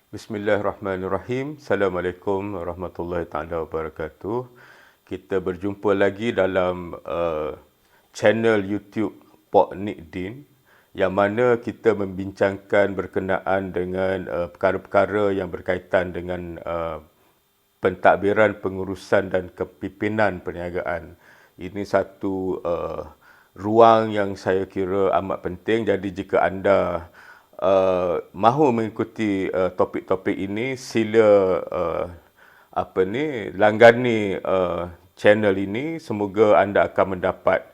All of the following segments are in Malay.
Bismillahirrahmanirrahim. Assalamualaikum warahmatullahi taala wabarakatuh. Kita berjumpa lagi dalam channel YouTube Pok Nik Din, yang mana kita membincangkan berkenaan dengan perkara-perkara yang berkaitan dengan pentadbiran, pengurusan dan kepimpinan perniagaan. Ini satu ruang yang saya kira amat penting. Jadi jika anda mahu mengikuti topik-topik ini, sila langgani channel ini. Semoga anda akan mendapat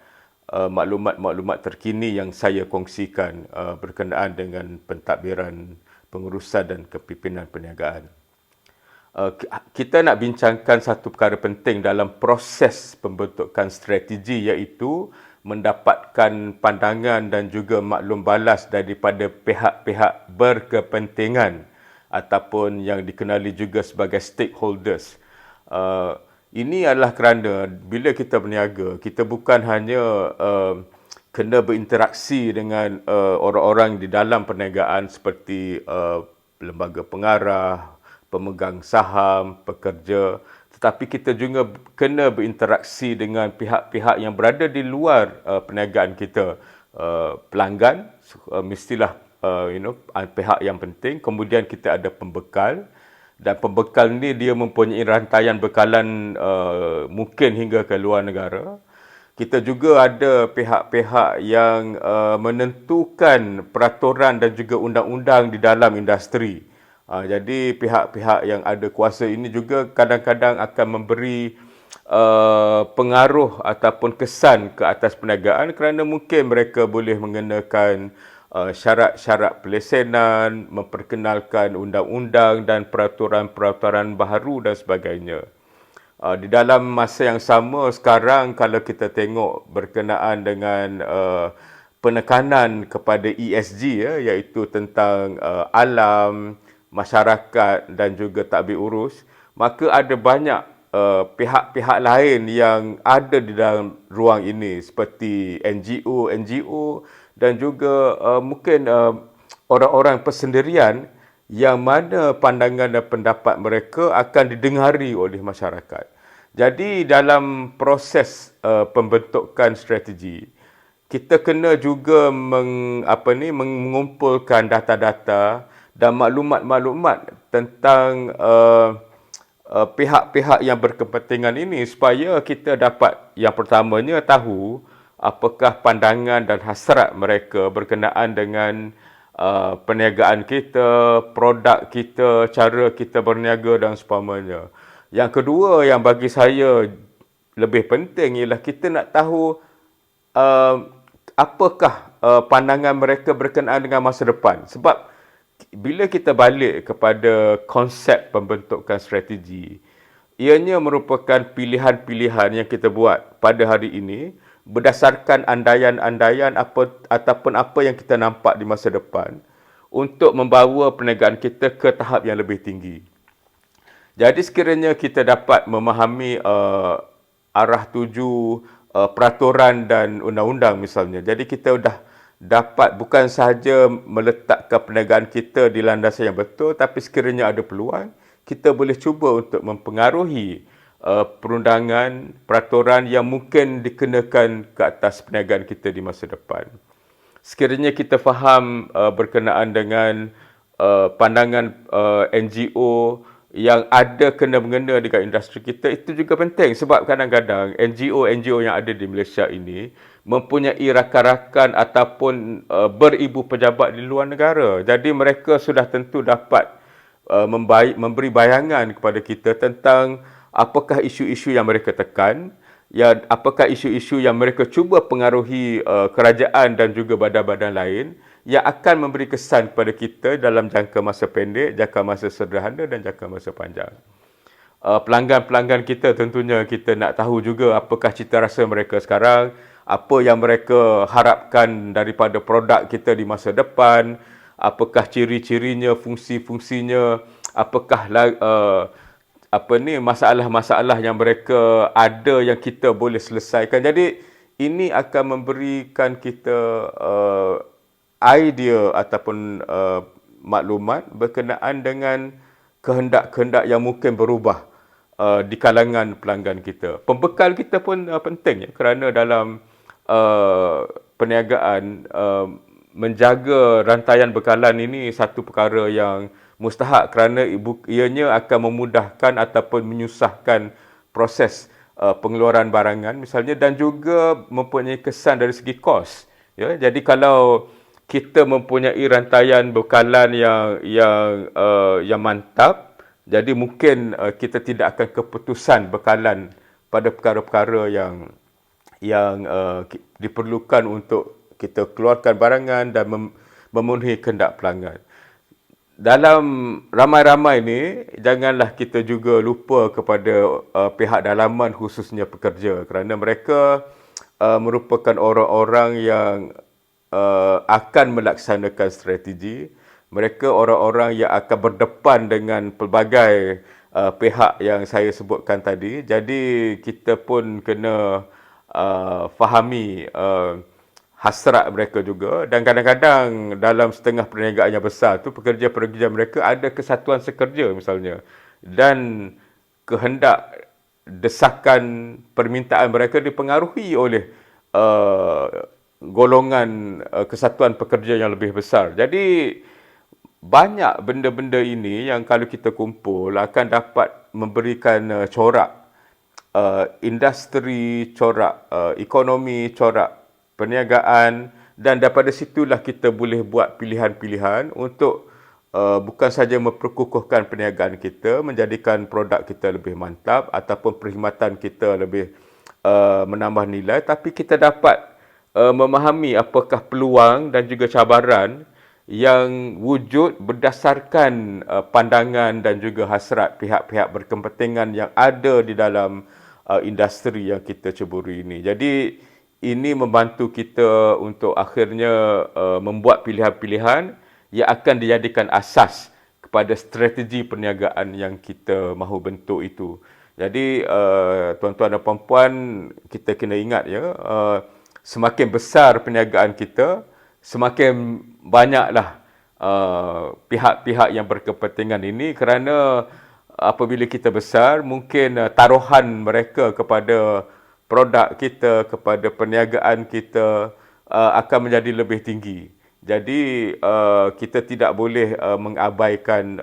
maklumat-maklumat terkini yang saya kongsikan berkenaan dengan pentadbiran, pengurusan dan kepimpinan perniagaan. Kita nak bincangkan satu perkara penting dalam proses pembentukan strategi, iaitu mendapatkan pandangan dan juga maklum balas daripada pihak-pihak berkepentingan ataupun yang dikenali juga sebagai stakeholders. Ini adalah kerana bila kita berniaga, kita bukan hanya kena berinteraksi dengan orang-orang di dalam perniagaan seperti lembaga pengarah, pemegang saham, pekerja, tetapi kita juga kena berinteraksi dengan pihak-pihak yang berada di luar perniagaan kita. Pelanggan, mestilah pihak yang penting. Kemudian kita ada pembekal, dan pembekal ni dia mempunyai rantaian bekalan mungkin hingga ke luar negara. Kita juga ada pihak-pihak yang menentukan peraturan dan juga undang-undang di dalam industri. Jadi pihak-pihak yang ada kuasa ini juga kadang-kadang akan memberi pengaruh ataupun kesan ke atas perniagaan, kerana mungkin mereka boleh mengenakan syarat-syarat pelesenan, memperkenalkan undang-undang dan peraturan-peraturan baharu dan sebagainya. Di dalam masa yang sama sekarang, kalau kita tengok berkenaan dengan penekanan kepada ESG, iaitu tentang alam, masyarakat dan juga tadbir urus, maka ada banyak pihak-pihak lain yang ada di dalam ruang ini, seperti NGO dan juga mungkin orang-orang persendirian yang mana pandangan dan pendapat mereka akan didengari oleh masyarakat. Jadi dalam proses pembentukan strategi, kita kena juga mengumpulkan data-data dan maklumat-maklumat tentang pihak-pihak yang berkepentingan ini, supaya kita dapat yang pertamanya tahu apakah pandangan dan hasrat mereka berkenaan dengan perniagaan kita, produk kita, cara kita berniaga dan seumpamanya. Yang kedua yang bagi saya lebih penting ialah kita nak tahu apakah pandangan mereka berkenaan dengan masa depan. Sebab bila kita balik kepada konsep pembentukan strategi, ianya merupakan pilihan-pilihan yang kita buat pada hari ini berdasarkan andaian-andaian ataupun apa yang kita nampak di masa depan untuk membawa perniagaan kita ke tahap yang lebih tinggi. Jadi sekiranya kita dapat memahami arah tuju peraturan dan undang-undang misalnya, jadi kita dah dapat bukan sahaja meletakkan perniagaan kita di landasan yang betul, tapi sekiranya ada peluang, kita boleh cuba untuk mempengaruhi perundangan, peraturan yang mungkin dikenakan ke atas perniagaan kita di masa depan. Sekiranya kita faham berkenaan dengan pandangan NGO yang ada kena-mengena dengan industri kita, itu juga penting. Sebab kadang-kadang NGO yang ada di Malaysia ini mempunyai rakan-rakan ataupun beribu pejabat di luar negara. Jadi mereka sudah tentu dapat memberi bayangan kepada kita tentang apakah isu-isu yang mereka tekan, apakah isu-isu yang mereka cuba pengaruhi kerajaan dan juga badan-badan lain, yang akan memberi kesan kepada kita dalam jangka masa pendek, jangka masa sederhana dan jangka masa panjang. Pelanggan-pelanggan kita tentunya kita nak tahu juga apakah cita rasa mereka sekarang, apa yang mereka harapkan daripada produk kita di masa depan, apakah ciri-cirinya, fungsi-fungsinya, apakah masalah-masalah yang mereka ada yang kita boleh selesaikan. Jadi ini akan memberikan kita idea ataupun maklumat berkenaan dengan kehendak-kehendak yang mungkin berubah di kalangan pelanggan kita. Pembekal kita pun penting, ya, kerana dalam perniagaan, menjaga rantaian bekalan ini satu perkara yang mustahak kerana ianya akan memudahkan ataupun menyusahkan proses pengeluaran barangan misalnya, dan juga mempunyai kesan dari segi kos. Ya, jadi kalau kita mempunyai rantaian bekalan yang mantap, jadi mungkin kita tidak akan keputusan bekalan pada perkara-perkara yang diperlukan untuk kita keluarkan barangan dan memenuhi kehendak pelanggan. Dalam ramai-ramai ni, janganlah kita juga lupa kepada pihak dalaman, khususnya pekerja, kerana mereka merupakan orang-orang yang akan melaksanakan strategi. Mereka orang-orang yang akan berdepan dengan pelbagai pihak yang saya sebutkan tadi. Jadi kita pun kena fahami hasrat mereka juga, dan kadang-kadang dalam setengah perniagaan yang besar tu, pekerja-pekerja mereka ada kesatuan sekerja misalnya, dan kehendak desakan permintaan mereka dipengaruhi oleh golongan kesatuan pekerja yang lebih besar. Jadi banyak benda-benda ini yang kalau kita kumpul akan dapat memberikan corak industri, corak ekonomi, corak perniagaan, dan daripada situlah kita boleh buat pilihan-pilihan untuk bukan saja memperkukuhkan perniagaan kita, menjadikan produk kita lebih mantap ataupun perkhidmatan kita lebih menambah nilai, tapi kita dapat memahami apakah peluang dan juga cabaran yang wujud berdasarkan pandangan dan juga hasrat pihak-pihak berkepentingan yang ada di dalam industri yang kita ceburi ini. Jadi ini membantu kita untuk akhirnya membuat pilihan-pilihan yang akan dijadikan asas kepada strategi perniagaan yang kita mahu bentuk itu. Jadi tuan-tuan dan puan-puan, kita kena ingat, ya, semakin besar perniagaan kita, semakin banyaklah pihak-pihak yang berkepentingan ini, kerana apabila kita besar, mungkin taruhan mereka kepada produk kita, kepada perniagaan kita akan menjadi lebih tinggi. Jadi kita tidak boleh mengabaikan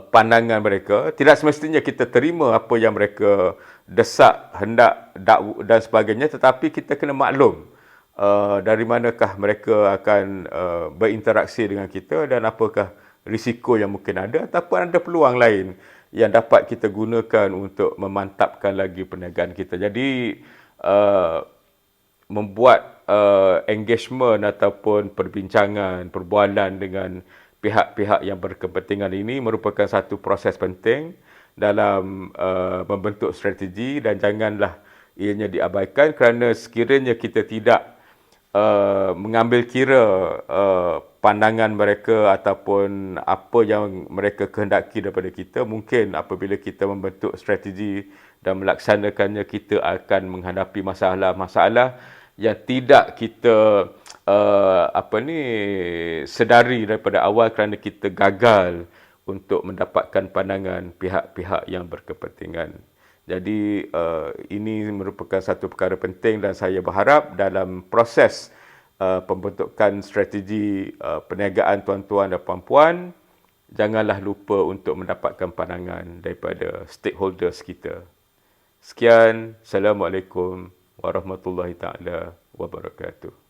pandangan mereka. Tidak semestinya kita terima apa yang mereka desak, hendak dan sebagainya, tetapi kita kena maklum dari manakah mereka akan berinteraksi dengan kita dan apakah risiko yang mungkin ada ataupun ada peluang lain yang dapat kita gunakan untuk memantapkan lagi perniagaan kita. Jadi membuat engagement ataupun perbincangan, perbualan dengan pihak-pihak yang berkepentingan ini merupakan satu proses penting dalam membentuk strategi, dan janganlah ianya diabaikan, kerana sekiranya kita tidak mengambil kira pandangan mereka ataupun apa yang mereka kehendaki daripada kita, mungkin apabila kita membentuk strategi dan melaksanakannya, kita akan menghadapi masalah-masalah yang tidak kita sedari daripada awal, kerana kita gagal untuk mendapatkan pandangan pihak-pihak yang berkepentingan. Jadi ini merupakan satu perkara penting, dan saya berharap dalam proses pembentukan strategi perniagaan tuan-tuan dan puan-puan, janganlah lupa untuk mendapatkan pandangan daripada stakeholders kita. Sekian, Assalamualaikum warahmatullahi taala wabarakatuh.